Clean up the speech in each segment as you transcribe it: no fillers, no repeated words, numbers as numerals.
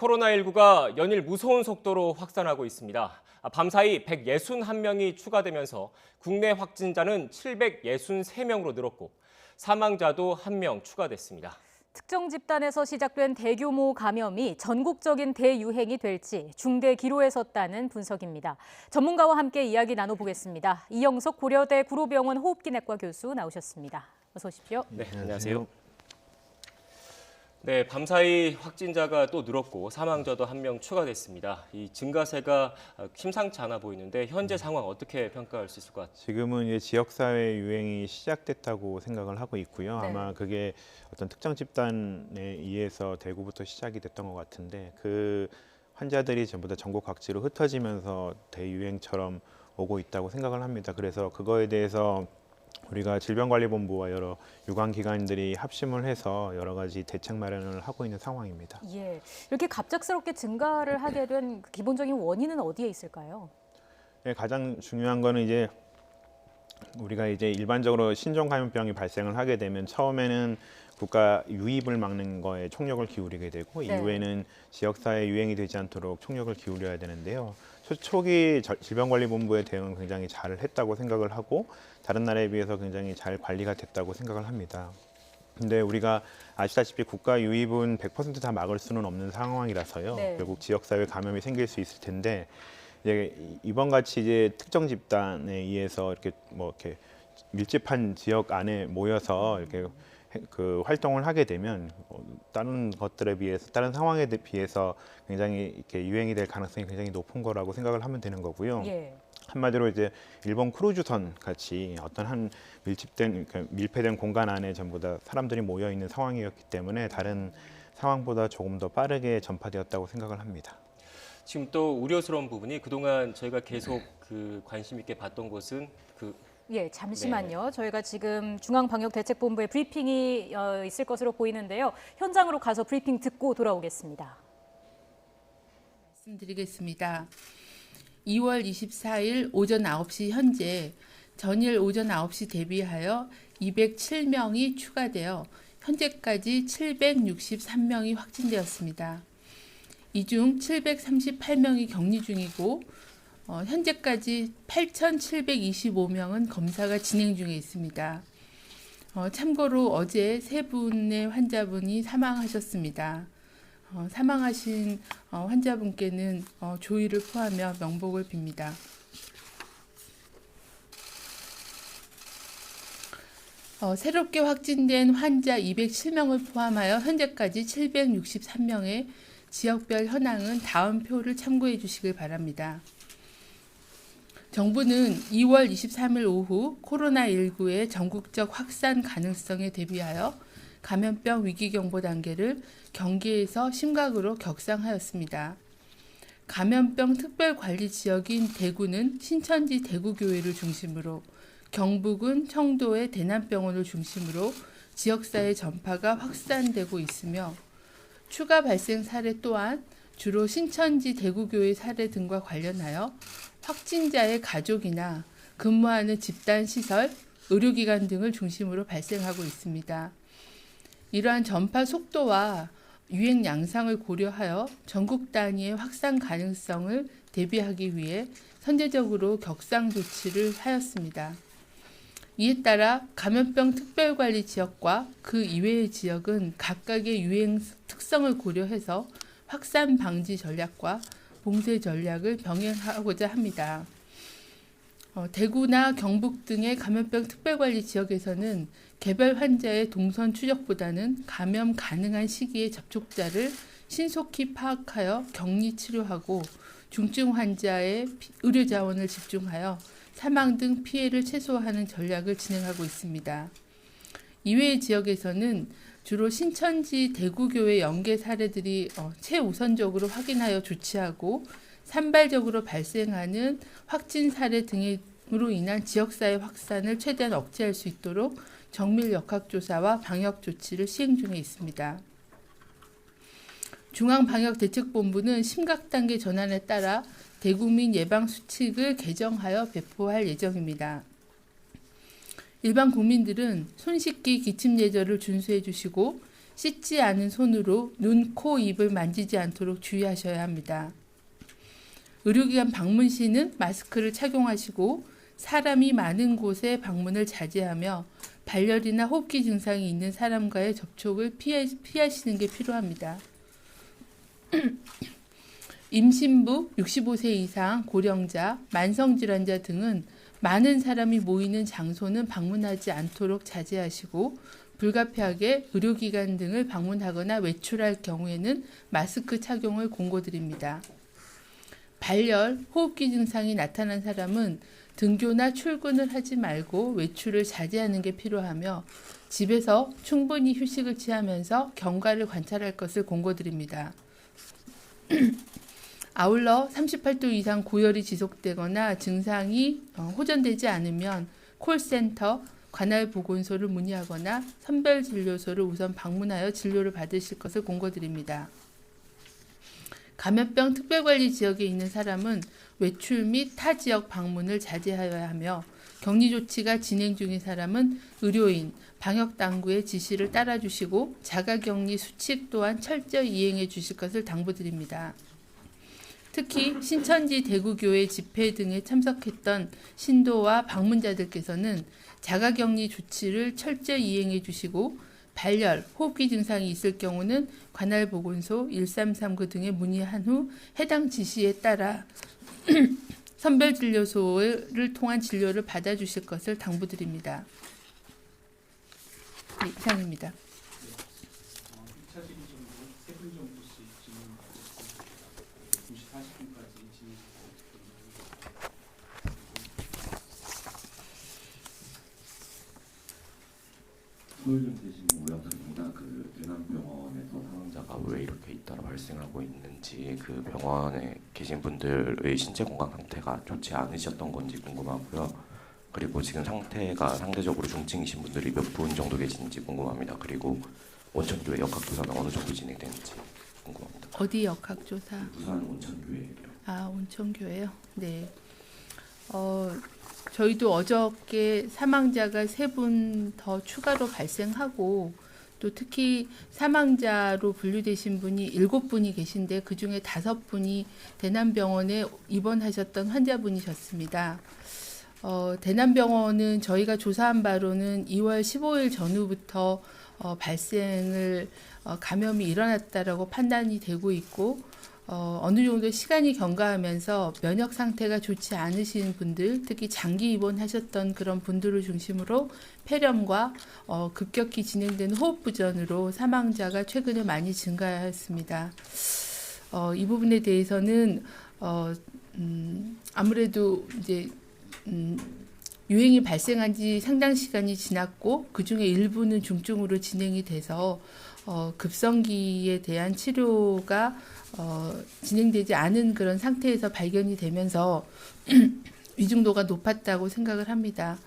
코로나19가 연일 무서운 속도로 확산하고 있습니다. 밤사이 161명이 추가되면서 국내 확진자는 763명으로 늘었고 사망자도 1명 추가됐습니다. 특정 집단에서 시작된 대규모 감염이 전국적인 대유행이 될지 중대 기로에 섰다는 분석입니다. 전문가와 함께 이야기 나눠보겠습니다. 이영석 고려대 구로병원 호흡기내과 교수 나오셨습니다. 어서 오십시오. 네, 안녕하세요. 네, 밤사이 확진자가 또 늘었고 사망자도 1명 추가됐습니다. 이 증가세가 심상치 않아 보이는데 현재 상황 어떻게 평가할 수 있을 것 같아요? 지금은 이제 지역사회 유행이 시작됐다고 생각을 하고 있고요. 네. 아마 그게 어떤 특정 집단에 의해서 대구부터 시작이 됐던 것 같은데 그 환자들이 전부 다 전국 각지로 흩어지면서 대유행처럼 오고 있다고 생각을 합니다. 그래서 그거에 대해서 우리가 질병관리본부와 여러 유관기관들이 합심을 해서 여러 가지 대책 마련을 하고 있는 상황입니다. 예, 이렇게 갑작스럽게 증가를 하게 된 기본적인 원인은 어디에 있을까요? 네, 가장 중요한 거는 이제 우리가 이제 일반적으로 신종감염병이 발생을 하게 되면 처음에는 국가 유입을 막는 거에 총력을 기울이게 되고 네. 이후에는 지역사회 유행이 되지 않도록 총력을 기울여야 되는데요. 초기 질병관리본부의 대응은 굉장히 잘 했다고 생각을 하고 다른 나라에 비해서 굉장히 잘 관리가 됐다고 생각을 합니다. 근데 우리가 아시다시피 국가 유입은 100% 다 막을 수는 없는 상황이라서요. 네. 결국 지역사회 감염이 생길 수 있을 텐데 이제 이번 같이 이제 특정 집단에 의해서 이렇게 이렇게 밀집한 지역 안에 모여서 이렇게 그 활동을 하게 되면 다른 것들에 비해서 다른 상황에 비해서 굉장히 이렇게 유행이 될 가능성이 굉장히 높은 거라고 생각을 하면 되는 거고요. 예. 한마디로 이제 일본 크루즈선 같이 어떤 한 밀집된 그러니까 밀폐된 공간 안에 전부 다 사람들이 모여 있는 상황이었기 때문에 다른 상황보다 조금 더 빠르게 전파되었다고 생각을 합니다. 지금 또 우려스러운 부분이 그동안 저희가 계속 관심 있게 봤던 곳은 예, 잠시만요. 저희가 지금 중앙방역대책본부의 브리핑이 있을 것으로 보이는데요. 현장으로 가서 브리핑 듣고 돌아오겠습니다. 말씀드리겠습니다. 2월 24일 오전 9시 현재 전일 오전 9시 대비하여 207명이 추가되어 현재까지 763명이 확진되었습니다. 이 중 738명이 격리 중이고 현재까지 8,725명은 검사가 진행 중에 있습니다. 참고로 어제 3분의 환자분이 사망하셨습니다. 사망하신 환자분께는 조의를 포하며 명복을 빕니다. 새롭게 확진된 환자 207명을 포함하여 현재까지 763명의 지역별 현황은 다음 표를 참고해 주시길 바랍니다. 정부는 2월 23일 오후 코로나19의 전국적 확산 가능성에 대비하여 감염병 위기경보 단계를 경기에서 심각으로 격상하였습니다. 감염병 특별관리지역인 대구는 신천지 대구교회를 중심으로, 경북은 청도의 대남병원을 중심으로 지역사회 전파가 확산되고 있으며 추가 발생 사례 또한 주로 신천지 대구교회 사례 등과 관련하여 확진자의 가족이나 근무하는 집단시설, 의료기관 등을 중심으로 발생하고 있습니다. 이러한 전파 속도와 유행 양상을 고려하여 전국 단위의 확산 가능성을 대비하기 위해 선제적으로 격상 조치를 하였습니다. 이에 따라 감염병 특별관리 지역과 그 이외의 지역은 각각의 유행 특성을 고려해서 확산 방지 전략과 봉쇄 전략을 병행하고자 합니다. 대구나 경북 등의 감염병 특별관리 지역에서는 개별 환자의 동선 추적보다는 감염 가능한 시기의 접촉자를 신속히 파악하여 격리 치료하고 중증 환자의 의료 자원을 집중하여 사망 등 피해를 최소화하는 전략을 진행하고 있습니다. 이외의 지역에서는 주로 신천지 대구교회 연계 사례들이 최우선적으로 확인하여 조치하고 산발적으로 발생하는 확진 사례 등으로 인한 지역사회 확산을 최대한 억제할 수 있도록 정밀 역학조사와 방역 조치를 시행 중에 있습니다. 중앙방역대책본부는 심각단계 전환에 따라 대국민 예방수칙을 개정하여 배포할 예정입니다. 일반 국민들은 손 씻기 기침 예절을 준수해 주시고 씻지 않은 손으로 눈, 코, 입을 만지지 않도록 주의하셔야 합니다. 의료기관 방문 시는 마스크를 착용하시고 사람이 많은 곳에 방문을 자제하며 발열이나 호흡기 증상이 있는 사람과의 접촉을 피하시는 게 필요합니다. 임신부, 65세 이상, 고령자, 만성질환자 등은 많은 사람이 모이는 장소는 방문하지 않도록 자제하시고 불가피하게 의료기관 등을 방문하거나 외출할 경우에는 마스크 착용을 권고드립니다. 발열, 호흡기 증상이 나타난 사람은 등교나 출근을 하지 말고 외출을 자제하는 게 필요하며 집에서 충분히 휴식을 취하면서 경과를 관찰할 것을 권고드립니다. 아울러 38도 이상 고열이 지속되거나 증상이 호전되지 않으면 콜센터, 관할보건소를 문의하거나 선별진료소를 우선 방문하여 진료를 받으실 것을 권고드립니다. 감염병 특별관리 지역에 있는 사람은 외출 및 타 지역 방문을 자제하여야 하며 격리 조치가 진행 중인 사람은 의료인, 방역당국의 지시를 따라주시고 자가격리 수칙 또한 철저히 이행해 주실 것을 당부드립니다. 특히 신천지 대구교회 집회 등에 참석했던 신도와 방문자들께서는 자가격리 조치를 철저히 이행해 주시고 발열, 호흡기 증상이 있을 경우는 관할보건소 1339 등에 문의한 후 해당 지시에 따라 선별진료소를 통한 진료를 받아주실 것을 당부드립니다. 네, 이상입니다. 2차 질의 정도 3분 정도씩 질문 받겠습니다. 2시 40분까지 진행 서울경제신문 오영탁입니다. 그 대남병원에서 사망자가 왜 이렇게 잇따라 발생하고 있는지, 그 병원에 계신 분들의 신체 건강 상태가 좋지 않으셨던 건지 궁금하고요. 그리고 지금 상태가 상대적으로 중증이신 분들이 몇 분 정도 계시는지 궁금합니다. 그리고 온천교회 역학조사는 어느 정도 진행되는지 궁금합니다. 어디 역학조사? 부산 온천교회요. 아, 온천교회요? 네. 저희도 어저께 사망자가 3분 더 추가로 발생하고 또 특히 사망자로 분류되신 분이 7분이 계신데 그중에 5분이 대남병원에 입원하셨던 환자분이셨습니다. 대남병원은 저희가 조사한 바로는 2월 15일 전후부터 발생을 감염이 일어났다라고 판단이 되고 있고 어느 정도 시간이 경과하면서 면역 상태가 좋지 않으신 분들, 특히 장기 입원하셨던 그런 분들을 중심으로 폐렴과 급격히 진행되는 호흡부전으로 사망자가 최근에 많이 증가했습니다. 이 부분에 대해서는 아무래도 이제 유행이 발생한 지 상당 시간이 지났고 그중에 일부는 중증으로 진행이 돼서 급성기에 대한 치료가 진행되지 않은 그런 상태에서 발견이 되면서 위중도가 높았다고 생각을 합니다.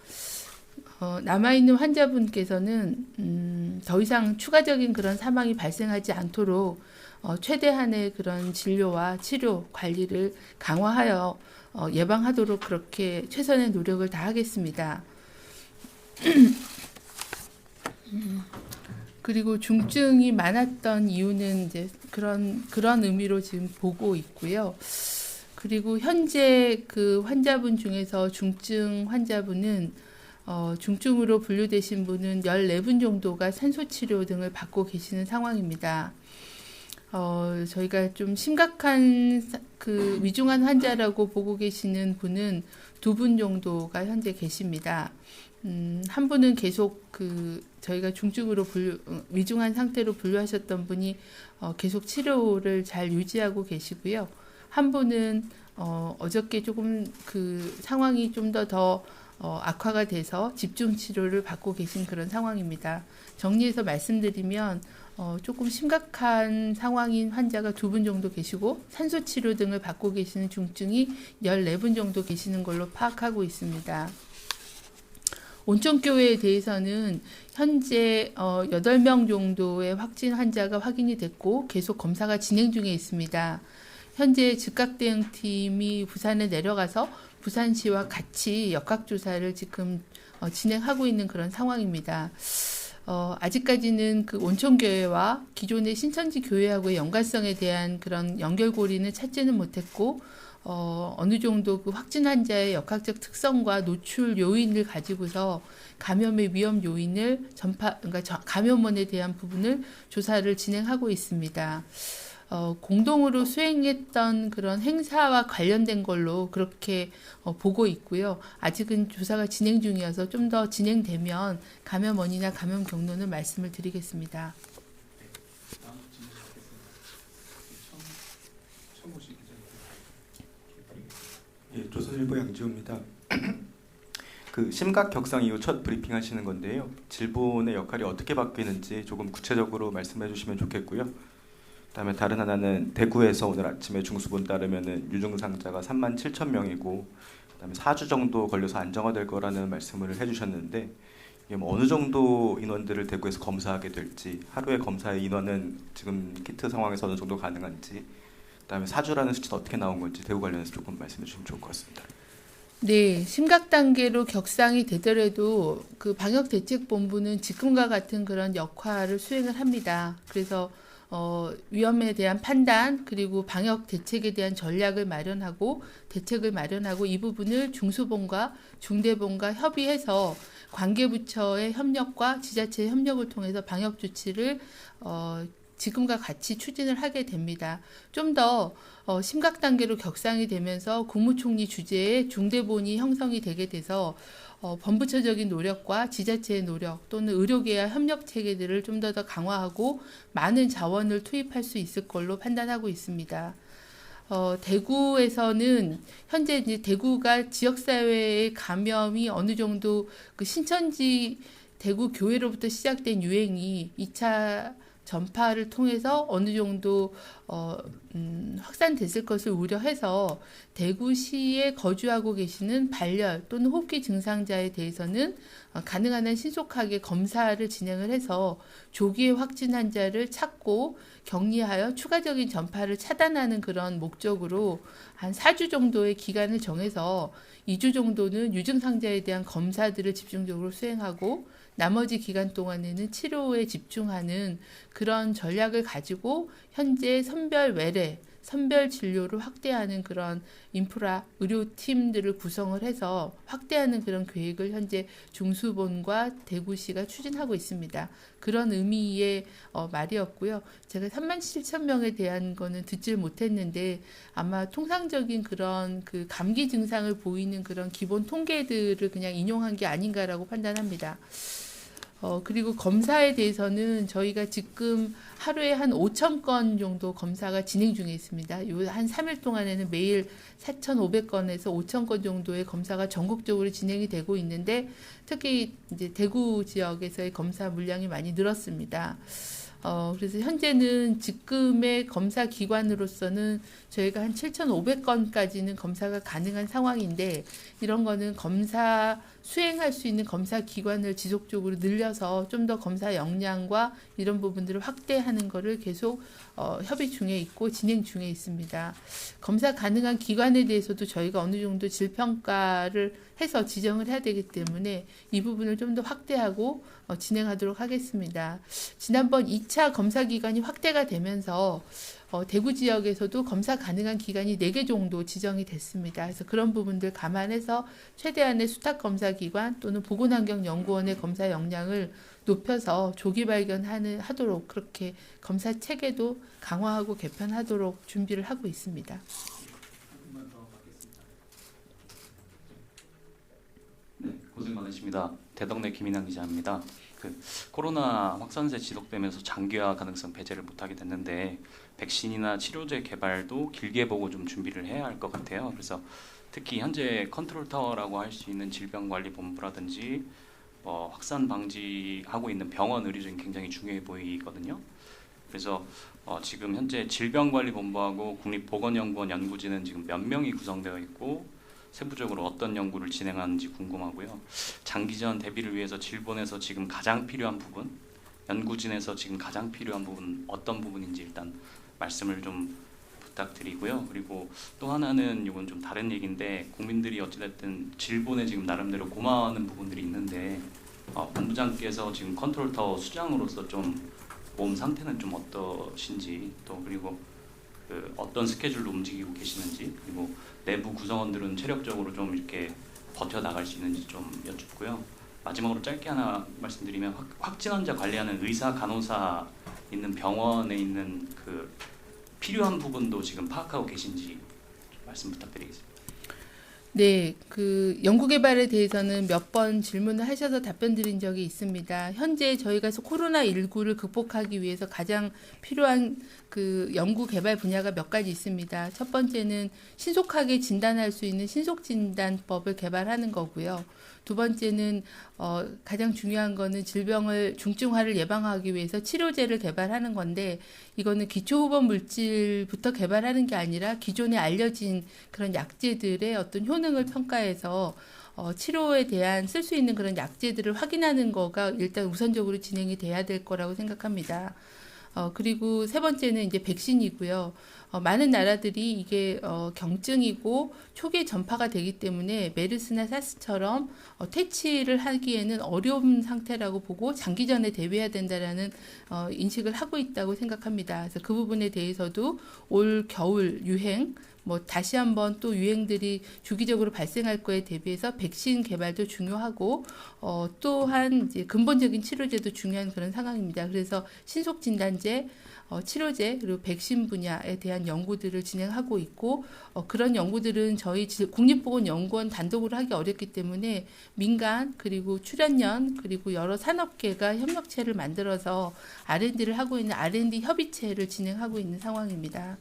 남아있는 환자분께서는 더 이상 추가적인 그런 사망이 발생하지 않도록 최대한의 그런 진료와 치료 관리를 강화하여 예방하도록 그렇게 최선의 노력을 다하겠습니다. 그리고 중증이 많았던 이유는 이제 그런 의미로 지금 보고 있고요. 그리고 현재 그 환자분 중에서 중증 환자분은 중증으로 분류되신 분은 14분 정도가 산소치료 등을 받고 계시는 상황입니다. 저희가 좀 심각한 그 위중한 환자라고 보고 계시는 분은 2분 정도가 현재 계십니다. 한 분은 계속 저희가 중증으로 위중한 상태로 분류하셨던 분이 계속 치료를 잘 유지하고 계시고요. 한 분은 어저께 조금 그 상황이 좀 더 악화가 돼서 집중 치료를 받고 계신 그런 상황입니다. 정리해서 말씀드리면 조금 심각한 상황인 환자가 2분 정도 계시고 산소 치료 등을 받고 계시는 중증이 14분 정도 계시는 걸로 파악하고 있습니다. 온천교회에 대해서는 현재 8명 정도의 확진 환자가 확인이 됐고 계속 검사가 진행 중에 있습니다. 현재 즉각대응팀이 부산에 내려가서 부산시와 같이 역학조사를 지금 진행하고 있는 그런 상황입니다. 아직까지는 그 온천교회와 기존의 신천지 교회하고의 연관성에 대한 그런 연결고리는 찾지는 못했고, 어느 정도 그 확진 환자의 역학적 특성과 노출 요인을 가지고서 감염의 위험 요인을 그러니까 감염원에 대한 부분을 조사를 진행하고 있습니다. 공동으로 수행했던 그런 행사와 관련된 걸로 그렇게 보고 있고요. 아직은 조사가 진행 중이어서 좀 더 진행되면 감염 원인이나 감염 경로는 말씀을 드리겠습니다. 다음 질문 받겠습니다. 처음 오신 기자님. 예, 조선일보 양지호입니다. 그 심각 격상 이후 첫 브리핑 하시는 건데요. 질본의 역할이 어떻게 바뀌는지 조금 구체적으로 말씀해 주시면 좋겠고요. 그다음에 다른 하나는 대구에서 오늘 아침에 중수본 따르면은 유증상자가 37,000명이고 그다음에 4주 정도 걸려서 안정화될 거라는 말씀을 해주셨는데 이게 뭐 어느 정도 인원들을 대구에서 검사하게 될지, 하루에 검사의 인원은 지금 키트 상황에서 어느 정도 가능한지, 그다음에 4주라는 수치는 어떻게 나온 건지 대구 관련해서 조금 말씀해 주시면 좋을 것 같습니다. 네, 심각 단계로 격상이 되더라도 그 방역대책본부는 지금과 같은 그런 역할을 수행을 합니다. 그래서 위험에 대한 판단 그리고 방역 대책에 대한 전략을 마련하고 대책을 마련하고 이 부분을 중수본과 중대본과 협의해서 관계부처의 협력과 지자체의 협력을 통해서 방역 조치를 지금과 같이 추진을 하게 됩니다. 좀 더 심각 단계로 격상이 되면서 국무총리 주재의 중대본이 형성이 되게 돼서 범부처적인 노력과 지자체의 노력 또는 의료계와 협력 체계들을 좀 더 강화하고 많은 자원을 투입할 수 있을 걸로 판단하고 있습니다. 대구에서는 현재 이제 대구가 지역사회의 감염이 어느 정도 그 신천지 대구 교회로부터 시작된 유행이 2차 전파를 통해서 어느 정도 확산됐을 것을 우려해서 대구시에 거주하고 계시는 발열 또는 호흡기 증상자에 대해서는 가능한 한 신속하게 검사를 진행을 해서 조기에 확진 환자를 찾고 격리하여 추가적인 전파를 차단하는 그런 목적으로 한 4주 정도의 기간을 정해서 2주 정도는 유증상자에 대한 검사들을 집중적으로 수행하고 나머지 기간 동안에는 치료에 집중하는 그런 전략을 가지고 현재 선별 외래, 선별 진료를 확대하는 그런 인프라 의료팀들을 구성을 해서 확대하는 그런 계획을 현재 중수본과 대구시가 추진하고 있습니다. 그런 의미의 말이었고요. 제가 37,000명에 대한 거는 듣질 못했는데 아마 통상적인 그런 그 감기 증상을 보이는 그런 기본 통계들을 그냥 인용한 게 아닌가라고 판단합니다. 그리고 검사에 대해서는 저희가 지금 하루에 한 5,000건 정도 검사가 진행 중에 있습니다. 요 한 3일 동안에는 매일 4,500건에서 5,000건 정도의 검사가 전국적으로 진행이 되고 있는데 특히 이제 대구 지역에서의 검사 물량이 많이 늘었습니다. 그래서 현재는 지금의 검사 기관으로서는 저희가 한 7,500건까지는 검사가 가능한 상황인데 이런 거는 검사 수행할 수 있는 검사 기관을 지속적으로 늘려서 좀 더 검사 역량과 이런 부분들을 확대하는 거를 계속 협의 중에 있고 진행 중에 있습니다. 검사 가능한 기관에 대해서도 저희가 어느 정도 질평가를 해서 지정을 해야 되기 때문에 이 부분을 좀 더 확대하고 진행하도록 하겠습니다. 지난번 2차 검사 기관이 확대가 되면서 대구 지역에서도 검사 가능한 기관이 4개 정도 지정이 됐습니다. 그래서 그런 부분들 감안해서 최대한의 수탁 검사 기관 또는 보건환경연구원의 검사 역량을 높여서 조기 발견하도록 그렇게 검사 체계도 강화하고 개편하도록 준비를 하고 있습니다. 한 분만 더 받겠습니다. 네, 고생 많으십니다. 대덕내 김인환 기자입니다. 코로나 확산세 지속되면서 장기화 가능성 배제를 못하게 됐는데 백신이나 치료제 개발도 길게 보고 좀 준비를 해야 할 것 같아요. 그래서 특히 현재 컨트롤 타워라고 할 수 있는 질병관리본부라든지 확산 방지하고 있는 병원 의료진이 굉장히 중요해 보이거든요. 그래서 지금 현재 질병관리본부하고 국립보건연구원 연구진은 지금 몇 명이 구성되어 있고 세부적으로 어떤 연구를 진행하는지 궁금하고요. 장기전 대비를 위해서 질본에서 지금 가장 필요한 부분, 연구진에서 지금 가장 필요한 부분 어떤 부분인지 일단 말씀을 좀 부탁드리고요. 그리고 또 하나는 이건 좀 다른 얘기인데 국민들이 어찌됐든 질본에 지금 나름대로 고마워하는 부분들이 있는데 본부장께서 지금 컨트롤타워 수장으로서 좀 몸 상태는 좀 어떠신지, 또 그리고 어떤 스케줄로 움직이고 계시는지, 그리고 내부 구성원들은 체력적으로 좀 이렇게 버텨 나갈 수 있는지 좀 여쭙고요. 마지막으로 짧게 하나 말씀드리면 확진 환자 관리하는 의사, 간호사 있는 병원에 있는 그 필요한 부분도 지금 파악하고 계신지 말씀 부탁드리겠습니다. 네, 그 연구개발에 대해서는 몇 번 질문을 하셔서 답변 드린 적이 있습니다. 현재 저희가 코로나19를 극복하기 위해서 가장 필요한 그 연구개발 분야가 몇 가지 있습니다. 첫 번째는 신속하게 진단할 수 있는 신속진단법을 개발하는 거고요. 두 번째는 가장 중요한 거는 질병을 중증화를 예방하기 위해서 치료제를 개발하는 건데, 이거는 기초후보 물질부터 개발하는 게 아니라 기존에 알려진 그런 약제들의 어떤 효능을 평가해서 치료에 대한 쓸 수 있는 그런 약제들을 확인하는 거가 일단 우선적으로 진행이 돼야 될 거라고 생각합니다. 그리고 세 번째는 이제 백신이고요. 많은 나라들이 이게 경증이고 초기에 전파가 되기 때문에 메르스나 사스처럼 퇴치를 하기에는 어려운 상태라고 보고 장기전에 대비해야 된다라는 인식을 하고 있다고 생각합니다. 그래서 그 부분에 대해서도 올 겨울 유행, 다시 한번 또 유행들이 주기적으로 발생할 거에 대비해서 백신 개발도 중요하고, 또한 이제 근본적인 치료제도 중요한 그런 상황입니다. 그래서 신속진단제, 치료제, 그리고 백신 분야에 대한 연구들을 진행하고 있고, 그런 연구들은 저희 국립보건연구원 단독으로 하기 어렵기 때문에 민간, 그리고 출연연, 그리고 여러 산업계가 협력체를 만들어서 R&D를 하고 있는 R&D 협의체를 진행하고 있는 상황입니다.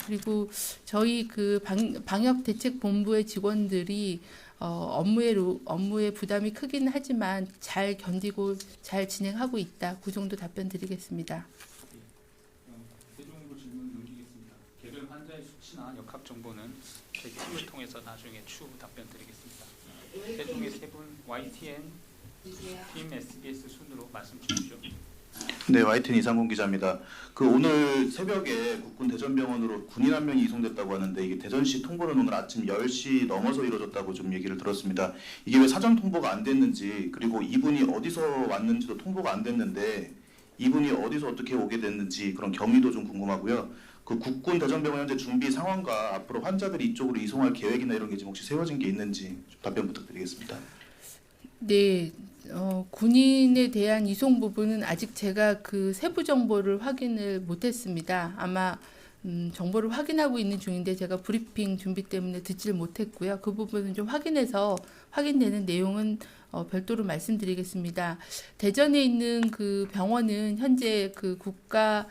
그리고 저희 그 방역대책본부의 직원들이 업무의 부담이 크긴 하지만 잘 견디고 잘 진행하고 있다. 그 정도 답변 드리겠습니다. 최종으로 질문 넘기겠습니다. 개별 환자의 수치나 역학 정보는 저희 팀을 통해서 나중에 추후 답변 드리겠습니다. 최종의 세 분 YTN 팀 SBS 순으로 말씀 주십시오. 네, YTN 이상공 기자입니다. 오늘 새벽에 국군 대전병원으로 군인 한 명이 이송됐다고 하는데, 이게 대전시 통보는 오늘 아침 10시 넘어서 이루어졌다고 좀 얘기를 들었습니다. 이게 왜 사전 통보가 안 됐는지, 그리고 이분이 어디서 왔는지도 통보가 안 됐는데 이분이 어디서 어떻게 오게 됐는지 그런 경위도 좀 궁금하고요. 그 국군 대전병원 현재 준비 상황과 앞으로 환자들이 이쪽으로 이송할 계획이나 이런 게 지금 혹시 세워진 게 있는지 좀 답변 부탁드리겠습니다. 네, 군인에 대한 이송 부분은 아직 제가 그 세부 정보를 확인을 못했습니다. 아마 정보를 확인하고 있는 중인데 제가 브리핑 준비 때문에 듣지를 못했고요. 그 부분은 좀 확인해서 확인되는 내용은 별도로 말씀드리겠습니다. 대전에 있는 그 병원은 현재 그 국가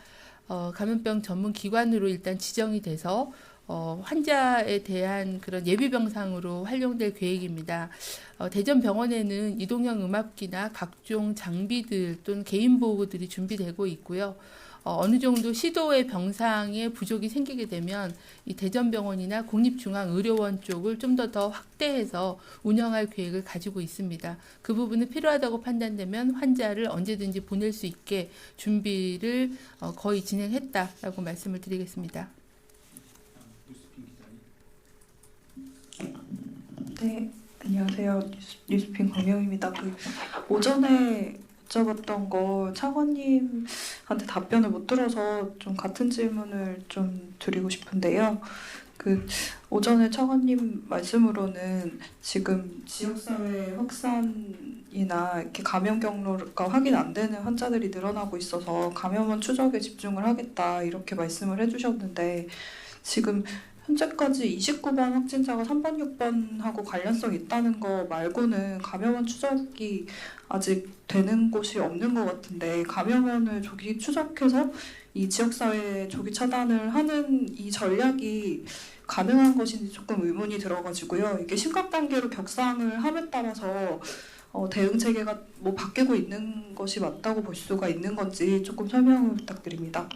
감염병 전문 기관으로 일단 지정이 돼서 환자에 대한 그런 예비병상으로 활용될 계획입니다. 대전병원에는 이동형 음압기나 각종 장비들 또는 개인보호구들이 준비되고 있고요. 어느 정도 시도의 병상에 부족이 생기게 되면 이 대전병원이나 국립중앙의료원 쪽을 좀 더 확대해서 운영할 계획을 가지고 있습니다. 그 부분은 필요하다고 판단되면 환자를 언제든지 보낼 수 있게 준비를 거의 진행했다라고 말씀을 드리겠습니다. 네, 안녕하세요. 뉴스핀 광영입니다. 오전에 여쭤봤던 거 차관님한테 답변을 못 들어서 좀 같은 질문을 좀 드리고 싶은데요. 오전에 차관님 말씀으로는 지금 지역사회 확산이나 이렇게 감염 경로가 확인 안 되는 환자들이 늘어나고 있어서 감염원 추적에 집중을 하겠다 이렇게 말씀을 해주셨는데, 지금 현재까지 29번 확진자가 3번, 6번하고 관련성 있다는 거 말고는 감염원 추적이 아직 되는 곳이 없는 것 같은데, 감염원을 조기 추적해서 이 지역사회 조기 차단을 하는 이 전략이 가능한 것인지 조금 의문이 들어가지고요. 이게 심각 단계로 격상을 함에 따라서 대응 체계가 바뀌고 있는 것이 맞다고 볼 수가 있는 건지 조금 설명을 부탁드립니다.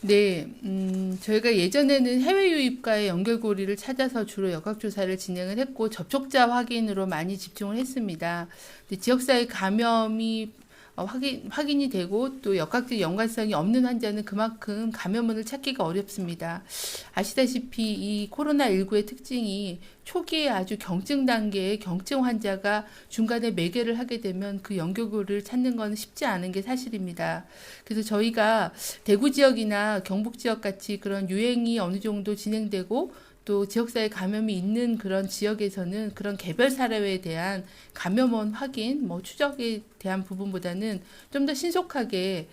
네, 저희가 예전에는 해외 유입과의 연결고리를 찾아서 주로 역학조사를 진행을 했고 접촉자 확인으로 많이 집중을 했습니다. 근데 지역사회 감염이 확인이 되고 또 역학적 연관성이 없는 환자는 그만큼 감염원을 찾기가 어렵습니다. 아시다시피 이 코로나19의 특징이 초기에 아주 경증 단계의 경증 환자가 중간에 매개를 하게 되면 그 연결고리를 찾는 건 쉽지 않은 게 사실입니다. 그래서 저희가 대구 지역이나 경북 지역 같이 그런 유행이 어느 정도 진행되고 또 지역사회 감염이 있는 그런 지역에서는 그런 개별 사례에 대한 감염원 확인, 추적에 대한 부분보다는 좀 더 신속하게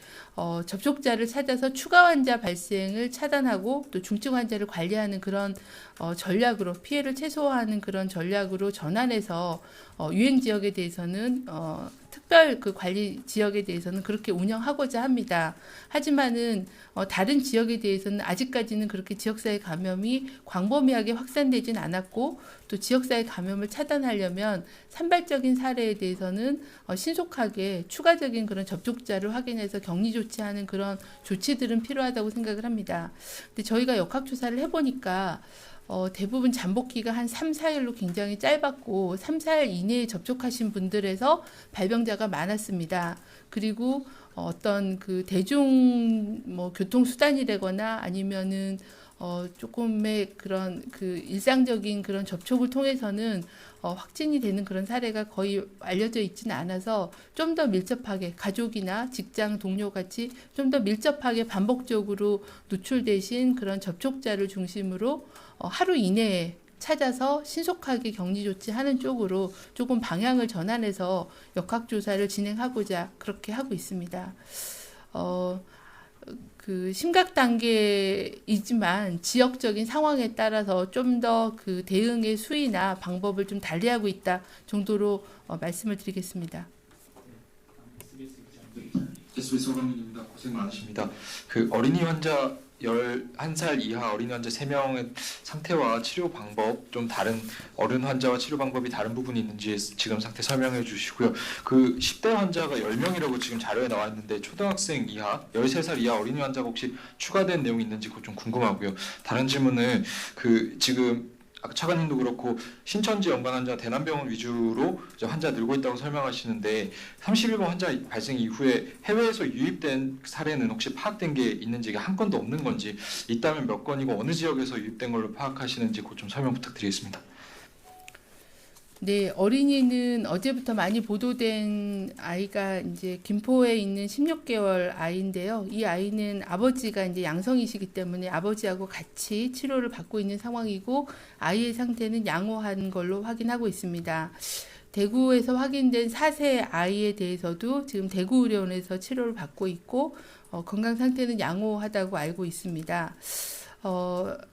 접촉자를 찾아서 추가 환자 발생을 차단하고 또 중증 환자를 관리하는 그런 전략으로 피해를 최소화하는 그런 전략으로 전환해서 유행 지역에 대해서는 특별 그 관리 지역에 대해서는 그렇게 운영하고자 합니다. 하지만은 다른 지역에 대해서는 아직까지는 그렇게 지역사회 감염이 광범위하게 확산되진 않았고 또 지역사회 감염을 차단하려면 산발적인 사례에 대해서는 신속하게 추가적인 그런 접촉자를 확인해서 격리 조치하는 그런 조치들은 필요하다고 생각을 합니다. 근데 저희가 역학조사를 해보니까 대부분 잠복기가 한 3, 4일로 굉장히 짧았고 3, 4일 이내에 접촉하신 분들에서 발병자가 많았습니다. 그리고 어떤 그 대중 교통수단이라거나 아니면은 조금의 그런 그 일상적인 그런 접촉을 통해서는 확진이 되는 그런 사례가 거의 알려져 있지는 않아서 좀 더 밀접하게 가족이나 직장 동료 같이 좀 더 밀접하게 반복적으로 노출되신 그런 접촉자를 중심으로 하루 이내에 찾아서 신속하게 격리 조치하는 쪽으로 조금 방향을 전환해서 역학조사를 진행하고자 그렇게 하고 있습니다. 그 심각 단계이지만 지역적인 상황에 따라서 좀 더 그 대응의 수위나 방법을 좀 달리하고 있다 정도로 말씀을 드리겠습니다. SBS 서강민입니다. 고생 많으십니다. 그 어린이 환자 11살 이하 어린이 환자 3명의 상태와 치료 방법 좀 다른 어른 환자와 치료 방법이 다른 부분이 있는지 지금 상태 설명해 주시고요. 그 10대 환자가 10명이라고 지금 자료에 나와 있는데 초등학생 이하 13살 이하 어린이 환자가 혹시 추가된 내용이 있는지 그거 좀 궁금하고요. 다른 질문은 그 지금 아까 차관님도 그렇고 신천지 연관 환자 대남병원 위주로 이제 환자 늘고 있다고 설명하시는데 31번 환자 발생 이후에 해외에서 유입된 사례는 혹시 파악된 게 있는지 이게 한 건도 없는 건지 있다면 몇 건이고 어느 지역에서 유입된 걸로 파악하시는지 그것 좀 설명 부탁드리겠습니다. 네, 어린이는 어제부터 많이 보도된 아이가 이제 김포에 있는 16개월 아이인데요. 이 아이는 아버지가 이제 양성이시기 때문에 아버지하고 같이 치료를 받고 있는 상황이고 아이의 상태는 양호한 걸로 확인하고 있습니다. 대구에서 확인된 4세 아이에 대해서도 지금 대구의료원에서 치료를 받고 있고 건강 상태는 양호하다고 알고 있습니다.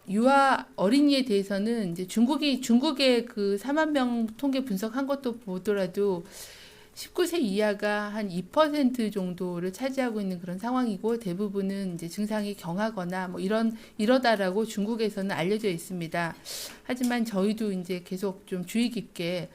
유아 어린이에 대해서는 이제 중국의 그 4만 명 통계 분석한 것도 보더라도 19세 이하가 한 2% 정도를 차지하고 있는 그런 상황이고 대부분은 이제 증상이 경하거나 이러다라고 중국에서는 알려져 있습니다. 하지만 저희도 이제 계속 좀 주의 깊게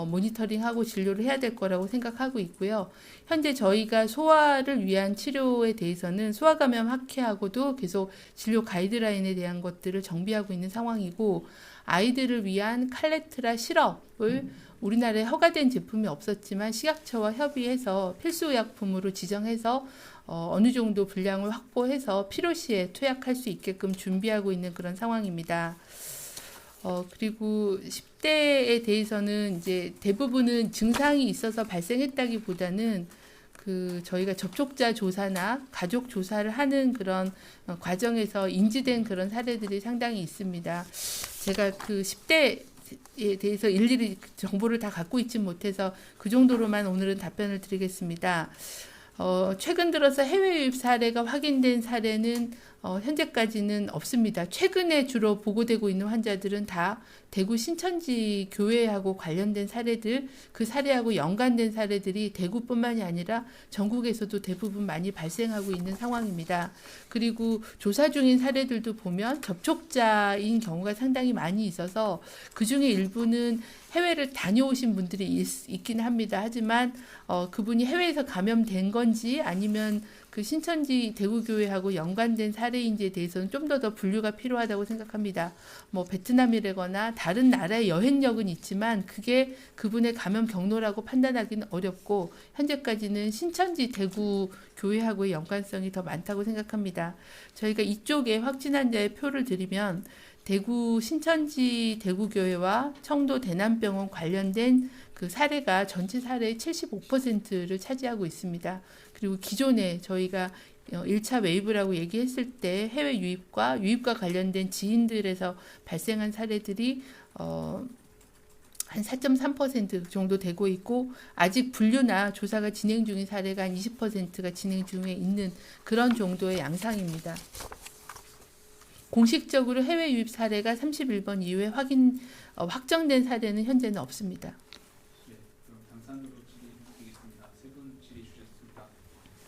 모니터링하고 진료를 해야 될 거라고 생각하고 있고요. 현재 저희가 소아를 위한 치료에 대해서는 소아 감염 학회하고도 계속 진료 가이드라인에 대한 것들을 정비하고 있는 상황이고 아이들을 위한 칼레트라 시럽을 우리나라에 허가된 제품이 없었지만 식약처와 협의해서 필수의약품으로 지정해서 어느 정도 분량을 확보해서 필요시에 투약할 수 있게끔 준비하고 있는 그런 상황입니다. 그리고 10대에 대해서는 이제 대부분은 증상이 있어서 발생했다기보다는 그 저희가 접촉자 조사나 가족 조사를 하는 그런 과정에서 인지된 그런 사례들이 상당히 있습니다. 제가 그 10대에 대해서 일일이 정보를 다 갖고 있지 못해서 그 정도로만 오늘은 답변을 드리겠습니다. 최근 들어서 해외 유입 사례가 확인된 사례는 현재까지는 없습니다. 최근에 주로 보고되고 있는 환자들은 다 대구 신천지 교회하고 관련된 사례들, 그 사례하고 연관된 사례들이 대구뿐만이 아니라 전국에서도 대부분 많이 발생하고 있는 상황입니다. 그리고 조사 중인 사례들도 보면 접촉자인 경우가 상당히 많이 있어서 그중에 일부는 해외를 다녀오신 분들이 있긴 합니다. 하지만 그분이 해외에서 감염된 건지 아니면 그 신천지 대구교회하고 연관된 사례인지에 대해서는 좀 더 분류가 필요하다고 생각합니다. 뭐 베트남이라거나 다른 나라의 여행력은 있지만 그게 그분의 감염 경로라고 판단하기는 어렵고 현재까지는 신천지 대구교회하고의 연관성이 더 많다고 생각합니다. 저희가 이쪽에 확진 환자의 표를 드리면 대구 신천지 대구교회와 청도 대남병원 관련된 그 사례가 전체 사례의 75%를 차지하고 있습니다. 그리고 기존에 저희가 1차 웨이브라고 얘기했을 때 해외 유입과 관련된 지인들에서 발생한 사례들이 한 4.3% 정도 되고 있고 아직 분류나 조사가 진행 중인 사례가 한 20%가 진행 중에 있는 그런 정도의 양상입니다. 공식적으로 해외 유입 사례가 31번 이후에 확정된 사례는 현재는 없습니다. 네, 그럼 당산으로 질의드리겠습니다. 세 분 질의 주셨습니다.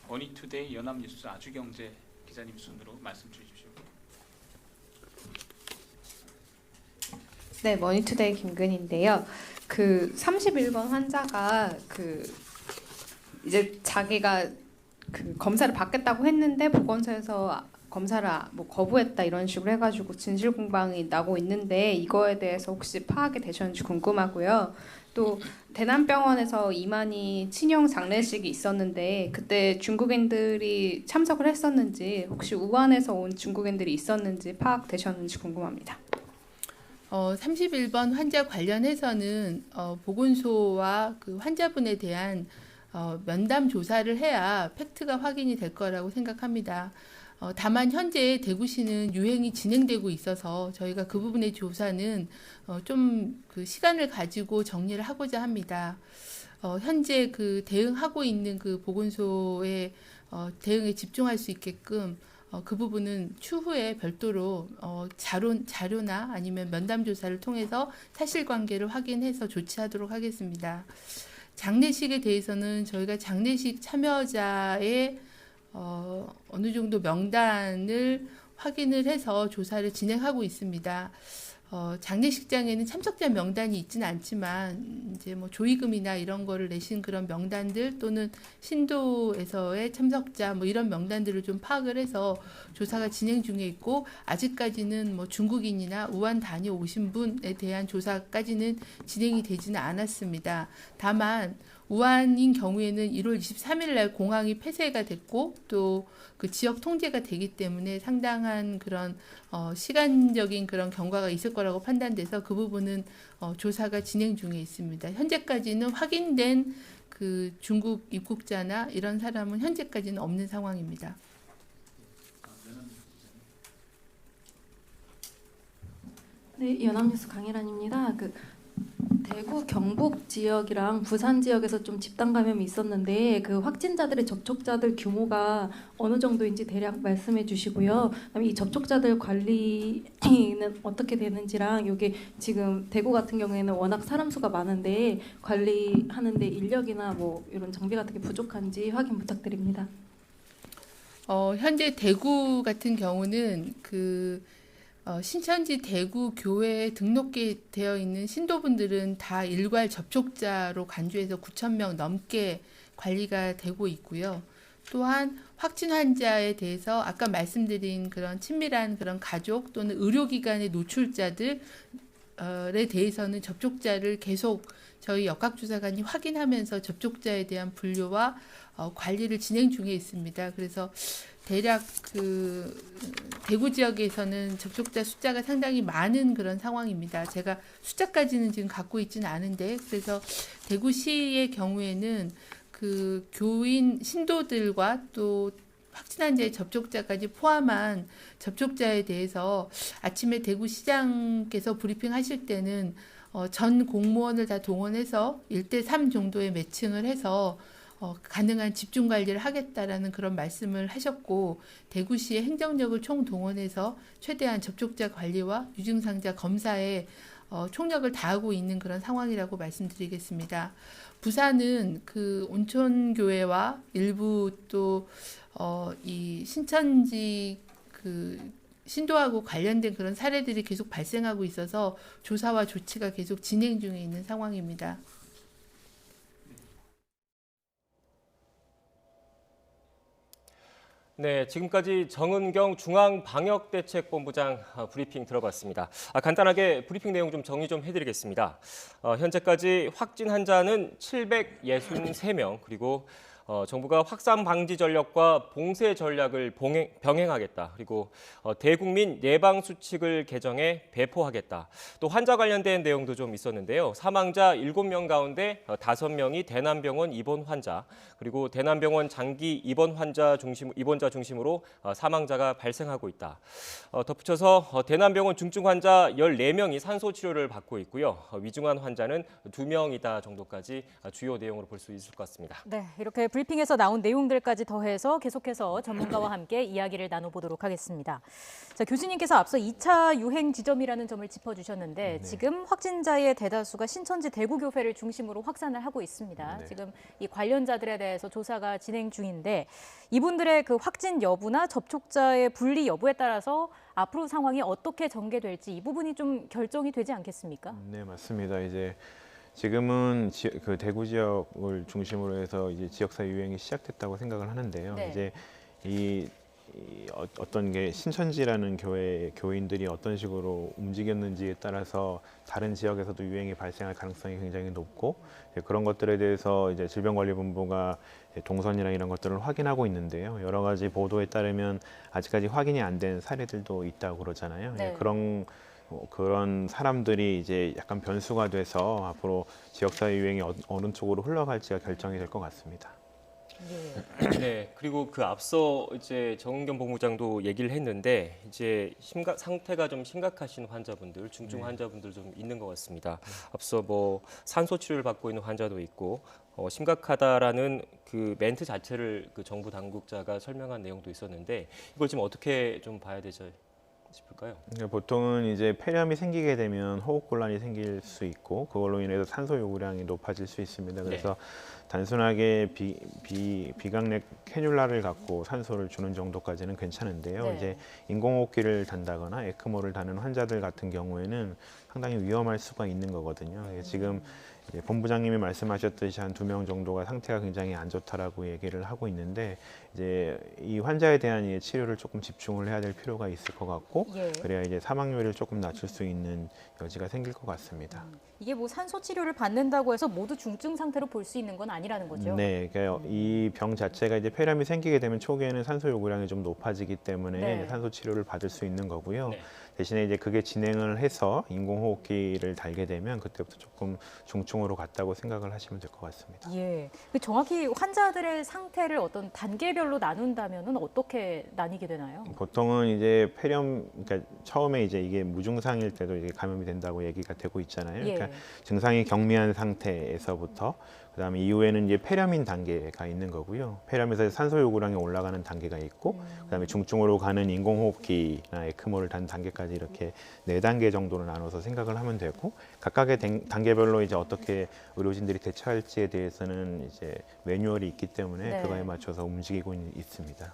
머니투데이 연합뉴스 아주경제 기자님 순으로 말씀 주십시오. 네, 머니투데이 김근인데요. 그 31번 환자가 이제 자기가 그 검사를 받겠다고 했는데 보건소에서 검사를 뭐 거부했다 이런 식으로 해가지고 진실 공방이 나고 있는데 이거에 대해서 혹시 파악이 되셨는지 궁금하고요. 또 대남병원에서 이만희 친형 장례식이 있었는데 그때 중국인들이 참석을 했었는지 혹시 우한에서 온 중국인들이 있었는지 파악되셨는지 궁금합니다. 31번 환자 관련해서는 보건소와 그 환자분에 대한 면담 조사를 해야 팩트가 확인이 될 거라고 생각합니다. 다만 현재 대구시는 유행이 진행되고 있어서 저희가 그 부분의 조사는 좀 그 시간을 가지고 정리를 하고자 합니다. 현재 그 대응하고 있는 그 보건소의 대응에 집중할 수 있게끔 그 부분은 추후에 별도로 자료나 아니면 면담 조사를 통해서 사실관계를 확인해서 조치하도록 하겠습니다. 장례식에 대해서는 저희가 장례식 참여자의 어느 정도 명단을 확인을 해서 조사를 진행하고 있습니다. 장례식장에는 참석자 명단이 있지는 않지만 이제 뭐 조의금이나 이런 거를 내신 그런 명단들 또는 신도에서의 참석자 뭐 이런 명단들을 좀 파악을 해서 조사가 진행 중에 있고 아직까지는 뭐 중국인이나 우한 다녀오신 분에 대한 조사까지는 진행이 되지는 않았습니다. 다만 우한인 경우에는 1월 23일 날 공항이 폐쇄가 됐고 또 그 지역 통제가 되기 때문에 상당한 그런 시간적인 그런 경과가 있을 거라고 판단돼서 그 부분은 조사가 진행 중에 있습니다. 현재까지는 확인된 그 중국 입국자나 이런 사람은 현재까지는 없는 상황입니다. 네, 연합뉴스 강혜란입니다. 대구 경북 지역이랑 부산 지역에서 좀 집단 감염이 있었는데 그 확진자들의 접촉자들 규모가 어느 정도인지 대략 말씀해 주시고요. 그다음에 이 접촉자들 관리는 어떻게 되는지랑 여기 지금 대구 같은 경우에는 워낙 사람 수가 많은데 관리하는데 인력이나 뭐 이런 장비 같은 게 부족한지 확인 부탁드립니다. 현재 대구 같은 경우는 신천지 대구 교회에 등록되어 있는 신도분들은 다 일괄 접촉자로 간주해서 9,000명 넘게 관리가 되고 있고요. 또한 확진 환자에 대해서 아까 말씀드린 그런 친밀한 그런 가족 또는 의료기관의 노출자들에 대해서는 접촉자를 계속 저희 역학조사관이 확인하면서 접촉자에 대한 분류와 관리를 진행 중에 있습니다. 그래서 대략 대구 지역에서는 접촉자 숫자가 상당히 많은 그런 상황입니다. 제가 숫자까지는 지금 갖고 있지는 않은데 그래서 대구시의 경우에는 그 교인 신도들과 또 확진 환자의 접촉자까지 포함한 접촉자에 대해서 아침에 대구시장께서 브리핑하실 때는 전 공무원을 다 동원해서 1대3 정도의 매칭을 해서 가능한 집중 관리를 하겠다라는 그런 말씀을 하셨고 대구시의 행정력을 총동원해서 최대한 접촉자 관리와 유증상자 검사에 총력을 다하고 있는 그런 상황이라고 말씀드리겠습니다. 부산은 그 온천교회와 일부 또 이 신천지 신도하고 관련된 그런 사례들이 계속 발생하고 있어서 조사와 조치가 계속 진행 중에 있는 상황입니다. 네, 지금까지 정은경 중앙방역대책본부장 브리핑 들어봤습니다. 간단하게 브리핑 내용 좀 정리 좀 해드리겠습니다. 현재까지 확진 환자는 763명, 그리고 정부가 확산 방지 전략과 봉쇄 전략을 병행하겠다. 그리고 대국민 예방 수칙을 개정해 배포하겠다. 또 환자 관련된 내용도 좀 있었는데요. 사망자 7명 가운데 5명이 대남병원 입원 환자, 그리고 대남병원 장기 입원자 중심으로 사망자가 발생하고 있다. 덧붙여서 대남병원 중증 환자 14명이 산소 치료를 받고 있고요. 위중한 환자는 2명이다 정도까지 주요 내용으로 볼 수 있을 것 같습니다. 네, 이렇게 브리핑에서 나온 내용들까지 더해서 계속해서 전문가와 함께 이야기를 나눠보도록 하겠습니다. 자, 교수님께서 앞서 2차 유행 지점이라는 점을 짚어주셨는데 네. 지금 확진자의 대다수가 신천지 대구교회를 중심으로 확산을 하고 있습니다. 네. 지금 이 관련자들에 대해서 조사가 진행 중인데 이분들의 그 확진 여부나 접촉자의 분리 여부에 따라서 앞으로 상황이 어떻게 전개될지 이 부분이 좀 결정이 되지 않겠습니까? 네, 맞습니다. 이제 지금은 그 대구 지역을 중심으로 해서 이제 지역사 유행이 시작됐다고 생각을 하는데요. 네. 이제 이 어떤 게 신천지라는 교인들이 어떤 식으로 움직였는지에 따라서 다른 지역에서도 유행이 발생할 가능성이 굉장히 높고 그런 것들에 대해서 이제 질병관리본부가 동선이나 이런 것들을 확인하고 있는데요. 여러 가지 보도에 따르면 아직까지 확인이 안 된 사례들도 있다고 그러잖아요. 네. 그런 사람들이 이제 약간 변수가 돼서 앞으로 지역사 유행이 어느 쪽으로 흘러갈지가 결정이 될 것 같습니다. 네, 그리고 그 앞서 이제 정은경 본부장도 얘기를 했는데 이제 상태가 좀 심각하신 환자분들, 중증 환자분들 좀 있는 것 같습니다. 앞서 뭐 산소 치료를 받고 있는 환자도 있고 심각하다라는 그 멘트 자체를 그 정부 당국자가 설명한 내용도 있었는데 이걸 지금 어떻게 좀 봐야 되죠? 싶을까요? 그러니까 보통은 이제 폐렴이 생기게 되면 호흡곤란이 생길 수 있고 그걸로 인해서 산소 요구량이 높아질 수 있습니다. 그래서 단순하게 비강내 캐뉼라를 갖고 산소를 주는 정도까지는 괜찮은데요. 네. 이제 인공호흡기를 단다거나 에크모를 다는 환자들 같은 경우에는 상당히 위험할 수가 있는 거거든요. 지금 이제 본부장님이 말씀하셨듯이 한 2명 정도가 상태가 굉장히 안 좋다라고 얘기를 하고 있는데 이제 이 환자에 대한 치료를 조금 집중을 해야 될 필요가 있을 것 같고 그래야 이제 사망률을 조금 낮출 수 있는 여지가 생길 것 같습니다. 이게 뭐 산소 치료를 받는다고 해서 모두 중증 상태로 볼 수 있는 건 아니라는 거죠? 네, 그러니까 이 병 자체가 이제 폐렴이 생기게 되면 초기에는 산소 요구량이 좀 높아지기 때문에 네. 산소 치료를 받을 수 있는 거고요. 네. 대신에 이제 그게 진행을 해서 인공호흡기를 달게 되면 그때부터 조금 중증으로 갔다고 생각을 하시면 될 것 같습니다. 예. 정확히 환자들의 상태를 어떤 단계별로 나눈다면은 어떻게 나뉘게 되나요? 보통은 이제 폐렴, 그러니까 처음에 이제 이게 무증상일 때도 이게 감염이 된다고 얘기가 되고 있잖아요. 예. 그러니까 증상이 경미한 상태에서부터 그다음에 이후에는 이제 폐렴인 단계가 있는 거고요. 폐렴에서 산소 요구량이 올라가는 단계가 있고, 그다음에 중증으로 가는 인공호흡기나 에크모를 단 단계까지 이렇게 4단계 정도로 나눠서 생각을 하면 되고, 각각의 단계별로 이제 어떻게 의료진들이 대처할지에 대해서는 이제 매뉴얼이 있기 때문에 네. 그거에 맞춰서 움직이고 있습니다.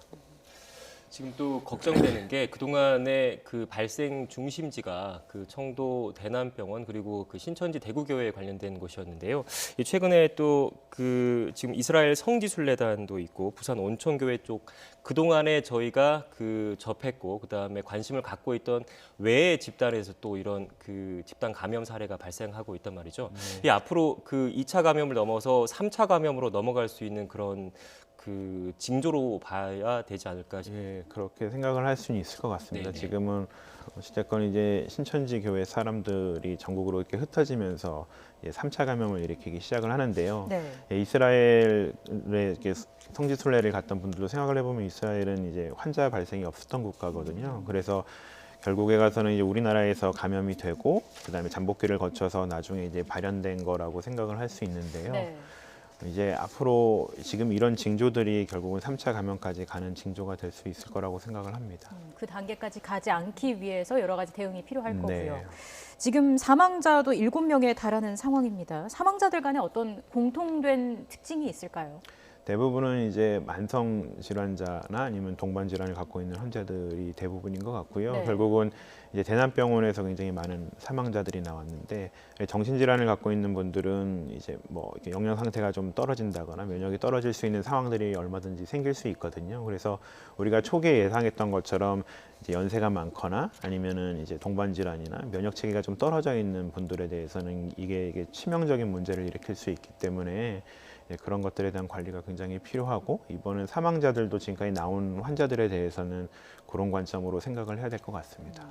지금 또 걱정되는 게 그동안의 그 발생 중심지가 그 청도 대남병원 그리고 그 신천지 대구교회에 관련된 곳이었는데요. 최근에 또 그 지금 이스라엘 성지순례단도 있고 부산 온천교회 쪽 그동안에 저희가 그 접했고 그다음에 관심을 갖고 있던 외의 집단에서 또 이런 그 집단 감염 사례가 발생하고 있단 말이죠. 이 앞으로 그 2차 감염을 넘어서 3차 감염으로 넘어갈 수 있는 그런 그 징조로 봐야 되지 않을까 싶습니다. 예, 그렇게 생각을 할 수는 있을 것 같습니다. 네네. 지금은 어찌됐건 이제 신천지 교회 사람들이 전국으로 이렇게 흩어지면서 이제 3차 감염을 일으키기 시작을 하는데요. 네. 예, 이스라엘에 이렇게 성지순례를 갔던 분들도 생각을 해보면 이스라엘은 이제 환자 발생이 없었던 국가거든요. 그래서 결국에 가서는 이제 우리나라에서 감염이 되고 그다음에 잠복기를 거쳐서 나중에 이제 발현된 거라고 생각을 할 수 있는데요. 네. 이제 앞으로 지금 이런 징조들이 결국은 3차 감염까지 가는 징조가 될 수 있을 거라고 생각을 합니다. 그 단계까지 가지 않기 위해서 여러 가지 대응이 필요할 네. 거고요. 지금 사망자도 7명에 달하는 상황입니다. 사망자들 간에 어떤 공통된 특징이 있을까요? 대부분은 이제 만성 질환자나 아니면 동반 질환을 갖고 있는 환자들이 대부분인 것 같고요. 네. 결국은 이제 대남병원에서 굉장히 많은 사망자들이 나왔는데 정신질환을 갖고 있는 분들은 이제 뭐 이렇게 영양 상태가 좀 떨어진다거나 면역이 떨어질 수 있는 상황들이 얼마든지 생길 수 있거든요. 그래서 우리가 초기에 예상했던 것처럼 이제 연세가 많거나 아니면은 이제 동반 질환이나 면역 체계가 좀 떨어져 있는 분들에 대해서는 이게 치명적인 문제를 일으킬 수 있기 때문에 그런 것들에 대한 관리가 굉장히 필요하고 이번에 사망자들도 지금까지 나온 환자들에 대해서는 그런 관점으로 생각을 해야 될 것 같습니다.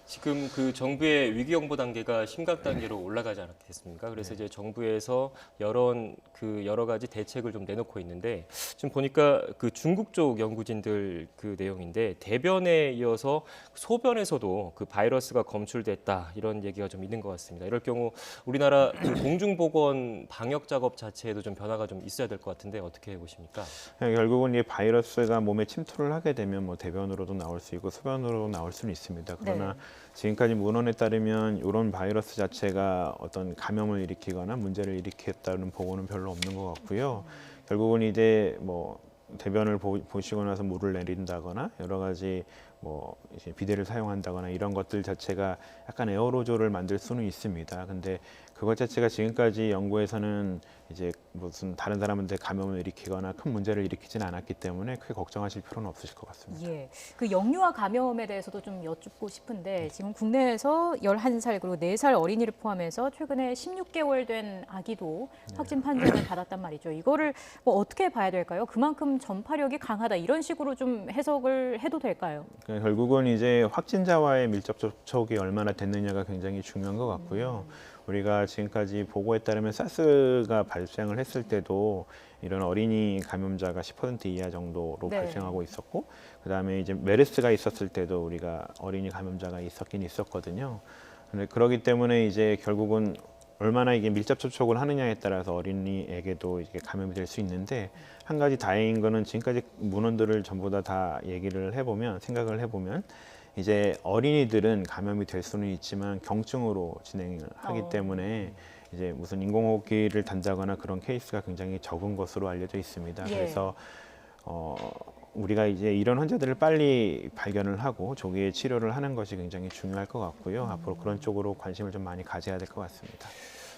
지금 그 정부의 위기경보 단계가 심각 단계로 올라가지 않았겠습니까? 그래서 이제 정부에서 여러 가지 대책을 좀 내놓고 있는데 지금 보니까 그 중국 쪽 연구진들 그 내용인데 대변에 이어서 소변에서도 그 바이러스가 검출됐다 이런 얘기가 좀 있는 것 같습니다. 이럴 경우 우리나라 그 공중보건 방역 작업 자체에도 좀 변화가 좀 있어야 될 것 같은데 어떻게 보십니까? 결국은 이 바이러스가 몸에 침투를 하게 되면 뭐 대변으로도 나올 수 있고 소변으로도 나올 수는 있습니다. 그러나 지금까지 문헌에 따르면 이런 바이러스 자체가 어떤 감염을 일으키거나 문제를 일으켰다는 보고는 별로 없는 것 같고요. 결국은 이제 뭐 대변을 보시고 나서 물을 내린다거나 여러 가지 뭐 이제 비데를 사용한다거나 이런 것들 자체가 약간 에어로졸을 만들 수는 있습니다. 근데 그것 자체가 지금까지 연구에서는 이제 무슨 다른 사람한테 감염을 일으키거나 큰 문제를 일으키지는 않았기 때문에 크게 걱정하실 필요는 없으실 것 같습니다. 예, 그 영유아 감염에 대해서도 좀 여쭙고 싶은데 지금 국내에서 11살 그리고 4살 어린이를 포함해서 최근에 16개월 된 아기도 확진 판정을 받았단 말이죠. 이거를 뭐 어떻게 봐야 될까요? 그만큼 전파력이 강하다 이런 식으로 좀 해석을 해도 될까요? 결국은 이제 확진자와의 밀접 접촉이 얼마나 됐느냐가 굉장히 중요한 것 같고요. 우리가 지금까지 보고에 따르면 사스가 발생을 했을 때도 이런 어린이 감염자가 10% 이하 정도로 발생하고 있었고, 그다음에 이제 메르스가 있었을 때도 우리가 어린이 감염자가 있었긴 있었거든요. 근데 그러기 때문에 이제 결국은 얼마나 이게 밀접 접촉을 하느냐에 따라서 어린이에게도 이게 감염이 될 수 있는데, 한 가지 다행인 거는 지금까지 문헌들을 전부 다 얘기를 해보면, 생각을 해보면 이제 어린이들은 감염이 될 수는 있지만 경증으로 진행을 하기 때문에 이제 무슨 인공호흡기를 단다거나 그런 케이스가 굉장히 적은 것으로 알려져 있습니다. 그래서 우리가 이제 이런 환자들을 빨리 발견을 하고 조기에 치료를 하는 것이 굉장히 중요할 것 같고요. 앞으로 그런 쪽으로 관심을 좀 많이 가져야 될 것 같습니다.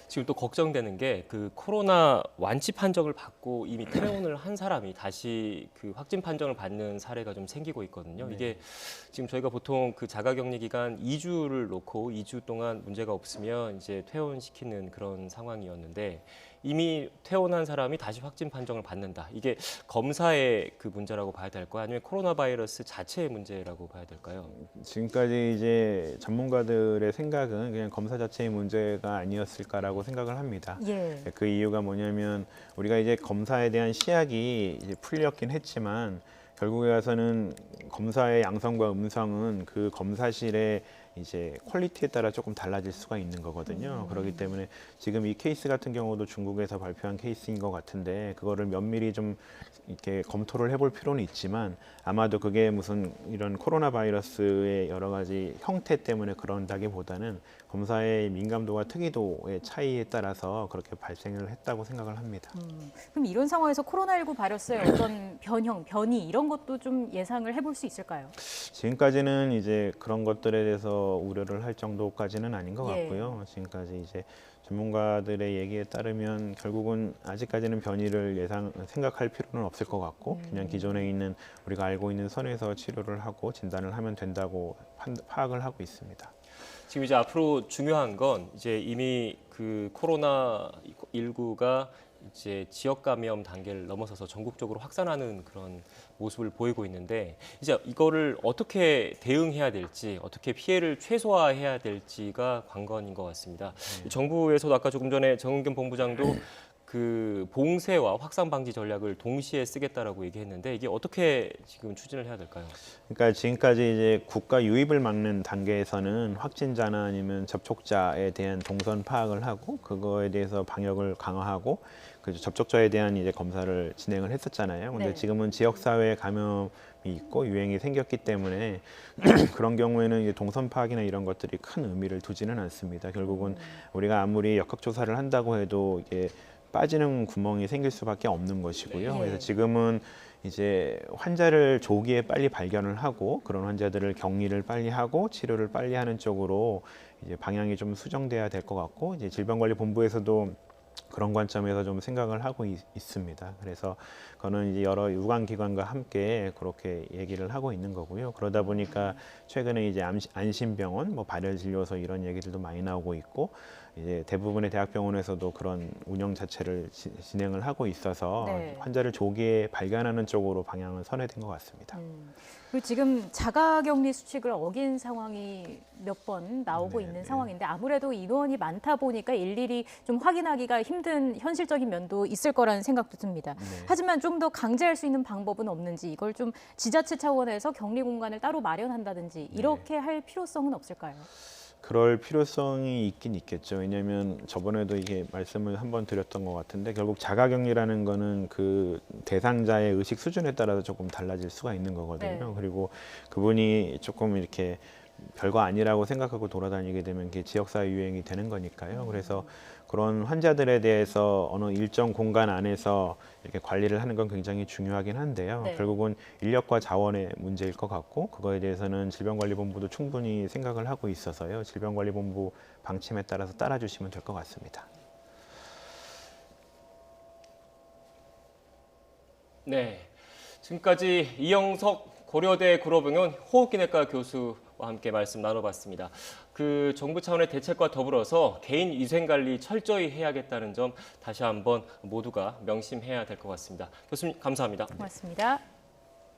지금 또 걱정되는 게 그 코로나 완치 판정을 받고 이미 퇴원을 한 사람이 다시 그 확진 판정을 받는 사례가 좀 생기고 있거든요. 이게 지금 저희가 보통 그 자가격리 기간 2주를 놓고 2주 동안 문제가 없으면 이제 퇴원시키는 그런 상황이었는데 이미 퇴원한 사람이 다시 확진 판정을 받는다. 이게 검사의 그 문제라고 봐야 될까요? 아니면 코로나 바이러스 자체의 문제라고 봐야 될까요? 지금까지 이제 전문가들의 생각은 그냥 검사 자체의 문제가 아니었을까라고 생각을 합니다. 그 이유가 뭐냐면 우리가 이제 검사에 대한 시약이 이제 풀렸긴 했지만 결국에 가서는 검사의 양성과 음성은 그 검사실의 이제 퀄리티에 따라 조금 달라질 수가 있는 거거든요. 그렇기 때문에 지금 이 케이스 같은 경우도 중국에서 발표한 케이스인 것 같은데 그거를 면밀히 좀 이렇게 검토를 해볼 필요는 있지만 아마도 그게 무슨 이런 코로나 바이러스의 여러 가지 형태 때문에 그런다기보다는 검사의 민감도와 특이도의 차이에 따라서 그렇게 발생을 했다고 생각을 합니다. 그럼 이런 상황에서 코로나19 바이러스의 어떤 변이 이런 것도 좀 예상을 해볼 수 있을까요? 지금까지는 이제 그런 것들에 대해서 우려를 할 정도까지는 아닌 것 같고요. 지금까지 이제 전문가들의 얘기에 따르면 결국은 아직까지는 변이를 생각할 필요는 없을 것 같고 그냥 기존에 있는 우리가 알고 있는 선에서 치료를 하고 진단을 하면 된다고 파악을 하고 있습니다. 지금 이제 앞으로 중요한 건 이제 이미 그 코로나19가 이제 지역 감염 단계를 넘어서서 전국적으로 확산하는 그런 모습을 보이고 있는데 이제 이거를 어떻게 대응해야 될지 어떻게 피해를 최소화해야 될지가 관건인 것 같습니다. 정부에서도 아까 조금 전에 정은경 본부장도 그 봉쇄와 확산 방지 전략을 동시에 쓰겠다라고 얘기했는데 이게 어떻게 지금 추진을 해야 될까요? 그러니까 지금까지 이제 국가 유입을 막는 단계에서는 확진자나 아니면 접촉자에 대한 동선 파악을 하고 그거에 대해서 방역을 강화하고 그 접촉자에 대한 이제 검사를 진행을 했었잖아요. 근데 지금은 지역사회 감염이 있고 유행이 생겼기 때문에 그런 경우에는 이제 동선 파악이나 이런 것들이 큰 의미를 두지는 않습니다. 결국은 우리가 아무리 역학조사를 한다고 해도 이게 빠지는 구멍이 생길 수밖에 없는 것이고요. 네. 그래서 지금은 이제 환자를 조기에 빨리 발견을 하고 그런 환자들을 격리를 빨리 하고 치료를 빨리 하는 쪽으로 이제 방향이 좀 수정돼야 될 것 같고 이제 질병관리본부에서도 그런 관점에서 좀 생각을 하고 있습니다. 그래서 그거는 이제 여러 유관기관과 함께 그렇게 얘기를 하고 있는 거고요. 그러다 보니까 최근에 이제 안심병원, 뭐 발열진료소 이런 얘기들도 많이 나오고 있고 이제 대부분의 대학병원에서도 그런 운영 자체를 진행을 하고 있어서 네. 환자를 조기에 발견하는 쪽으로 방향을 선회된 것 같습니다. 그리고 지금 자가격리 수칙을 어긴 상황이 몇 번 나오고 있는 상황인데 아무래도 인원이 많다 보니까 일일이 좀 확인하기가 힘든 현실적인 면도 있을 거라는 생각도 듭니다. 하지만 좀 더 강제할 수 있는 방법은 없는지 이걸 좀 지자체 차원에서 격리 공간을 따로 마련한다든지 이렇게 할 필요성은 없을까요? 그럴 필요성이 있긴 있겠죠. 왜냐하면 저번에도 이게 말씀을 한번 드렸던 것 같은데 결국 자가격리라는 거는 그 대상자의 의식 수준에 따라서 조금 달라질 수가 있는 거거든요. 네. 그리고 그분이 조금 이렇게 별거 아니라고 생각하고 돌아다니게 되면 그게 지역사회 유행이 되는 거니까요. 그래서 그런 환자들에 대해서 어느 일정 공간 안에서 이렇게 관리를 하는 건 굉장히 중요하긴 한데요. 네. 결국은 인력과 자원의 문제일 것 같고 그거에 대해서는 질병관리본부도 충분히 생각을 하고 있어서요. 질병관리본부 방침에 따라서 따라주시면 될 것 같습니다. 네, 지금까지 이영석 고려대 구로병원 호흡기내과 교수와 함께 말씀 나눠봤습니다. 그 정부 차원의 대책과 더불어서 개인 위생관리 철저히 해야겠다는 점 다시 한번 모두가 명심해야 될 것 같습니다. 교수님 감사합니다. 고맙습니다.